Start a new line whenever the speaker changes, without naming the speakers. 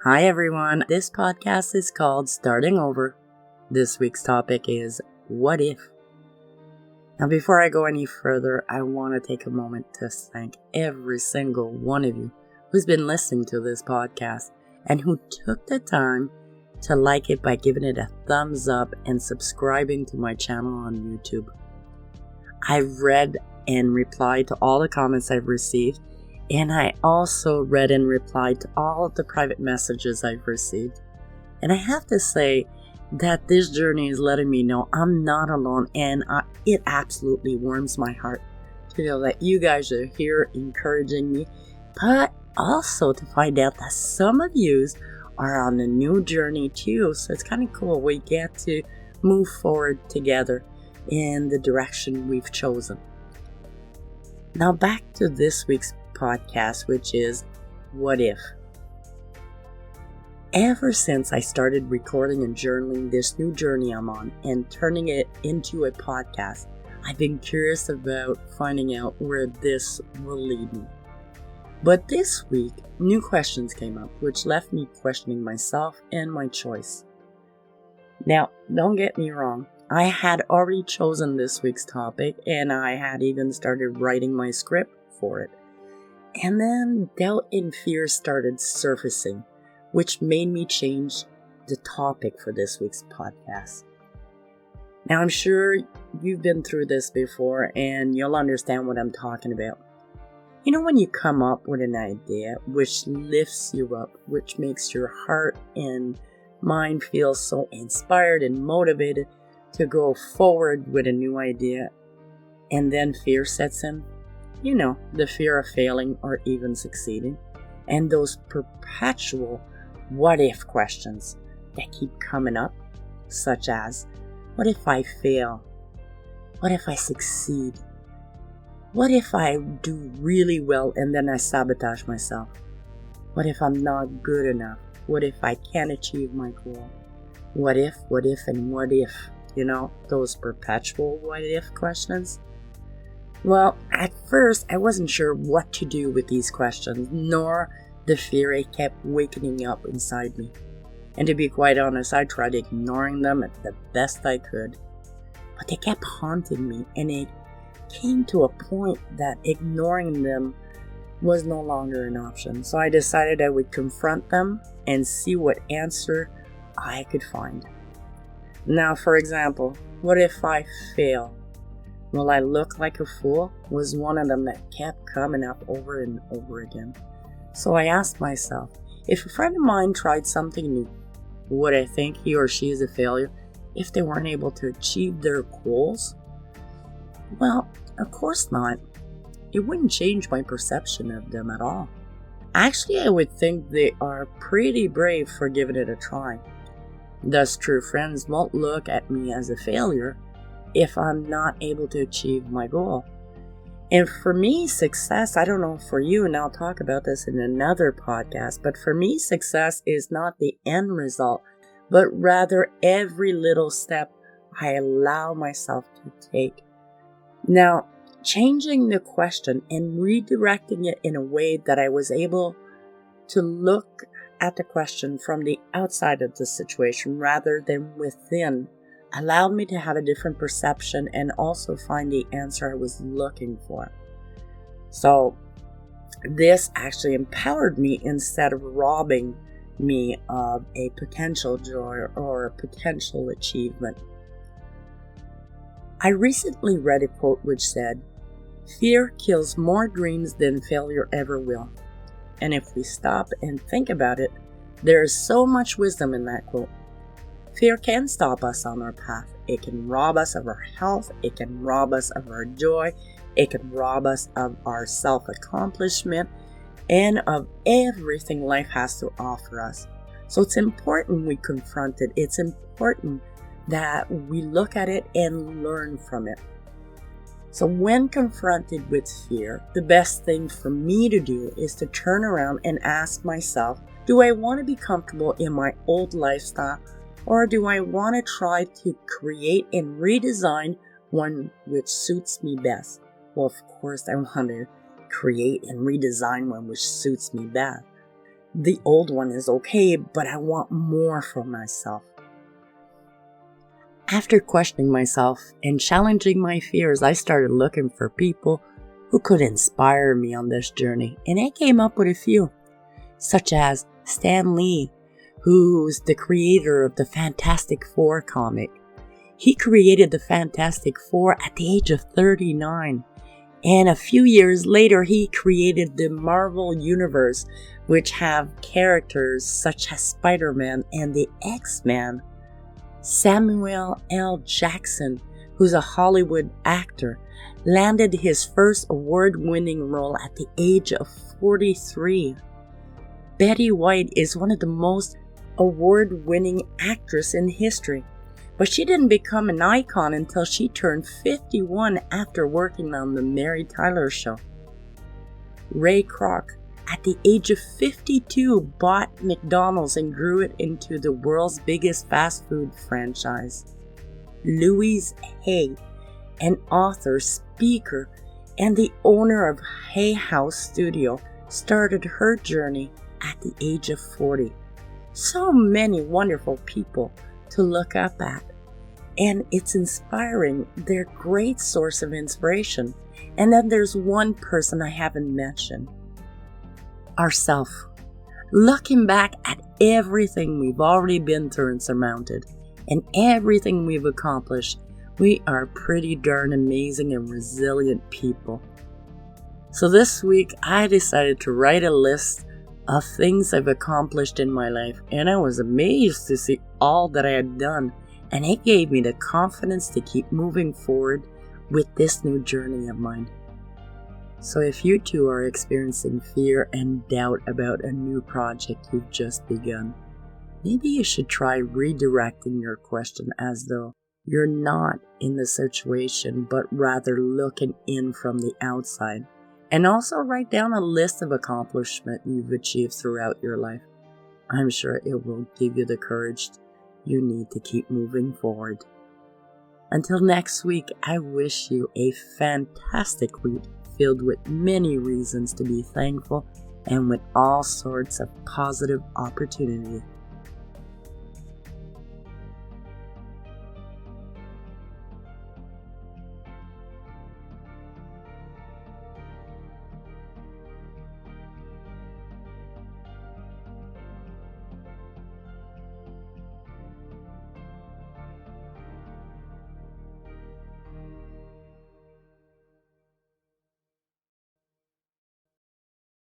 Hi everyone, this podcast is called Starting Over. This week's topic is What If? Now before I go any further, I want to take a moment to thank every single one of you who's been listening to this podcast and who took the time to like it by giving it a thumbs up and subscribing to my channel on YouTube. I've read and replied to all the comments I've received, and I also read and replied to all of the private messages I've received. And I have to say that this journey is letting me know I'm not alone, and it absolutely warms my heart to know that you guys are here encouraging me, but also to find out that some of yous are on a new journey too. So it's kind of cool. We get to move forward together in the direction we've chosen. Now back to this week's podcast, which is What If? Ever since I started recording and journaling this new journey I'm on and turning it into a podcast, I've been curious about finding out where this will lead me. But this week, new questions came up, which left me questioning myself and my choice. Now, don't get me wrong, I had already chosen this week's topic, and I had even started writing my script for it. And then doubt and fear started surfacing, which made me change the topic for this week's podcast. Now, I'm sure you've been through this before, and you'll understand what I'm talking about. You know, when you come up with an idea which lifts you up, which makes your heart and mind feel so inspired and motivated to go forward with a new idea, and then fear sets in. You know, the fear of failing or even succeeding, and those perpetual what if questions that keep coming up, such as, what if I fail? What if I succeed? What if I do really well and then I sabotage myself? What if I'm not good enough? What if I can't achieve my goal? What if, and what if? You know, those perpetual what if questions. Well, at first, I wasn't sure what to do with these questions, nor the fear it kept waking up inside me. And to be quite honest, I tried ignoring them at the best I could. But they kept haunting me, and it came to a point that ignoring them was no longer an option. So I decided I would confront them and see what answer I could find. Now, for example, what if I fail? Will I look like a fool? Was one of them that kept coming up over and over again. So I asked myself, if a friend of mine tried something new, would I think he or she is a failure if they weren't able to achieve their goals? Well, of course not. It wouldn't change my perception of them at all. Actually, I would think they are pretty brave for giving it a try. Thus, true friends won't look at me as a failure if I'm not able to achieve my goal. And for me, success, I don't know for you, and I'll talk about this in another podcast, but for me, success is not the end result, but rather every little step I allow myself to take. Now, changing the question and redirecting it in a way that I was able to look at the question from the outside of the situation rather than within allowed me to have a different perception and also find the answer I was looking for. So this actually empowered me instead of robbing me of a potential joy or a potential achievement. I recently read a quote which said, "Fear kills more dreams than failure ever will." And if we stop and think about it, there is so much wisdom in that quote. Fear can stop us on our path. It can rob us of our health. It can rob us of our joy. It can rob us of our self-accomplishment and of everything life has to offer us. So it's important we confront it. It's important that we look at it and learn from it. So when confronted with fear, the best thing for me to do is to turn around and ask myself, do I want to be comfortable in my old lifestyle? Or do I want to try to create and redesign one which suits me best? Well, of course, I want to create and redesign one which suits me best. the old one is okay, but I want more for myself. After questioning myself and challenging my fears, I started looking for people who could inspire me on this journey, and I came up with a few, such as Stan Lee, who's the creator of the Fantastic Four comic. He created the Fantastic Four at the age of 39, and a few years later he created the Marvel Universe, which have characters such as Spider-Man and the X-Men. Samuel L. Jackson, who's a Hollywood actor, landed his first award-winning role at the age of 43. Betty White is one of the most award-winning actresses in history, but she didn't become an icon until she turned 51 after working on the Mary Tyler Show. Ray Kroc, at the age of 52, bought McDonald's and grew it into the world's biggest fast food franchise. Louise Hay, an author, speaker, and the owner of Hay House Studio, started her journey at the age of 40. So many wonderful people to look up at, and it's inspiring. They're a great source of inspiration. And then there's one person I haven't mentioned. Ourself. Looking back at everything we've already been through and surmounted, and everything we've accomplished, we are pretty darn amazing and resilient people. So this week, I decided to write a list of things I've accomplished in my life, and I was amazed to see all that I had done, and it gave me the confidence to keep moving forward with this new journey of mine. So if you too are experiencing fear and doubt about a new project you've just begun, maybe you should try redirecting your question as though you're not in the situation, but rather looking in from the outside. And also write down a list of accomplishments you've achieved throughout your life. I'm sure it will give you the courage you need to keep moving forward. Until next week, I wish you a fantastic week filled with many reasons to be thankful and with all sorts of positive opportunity.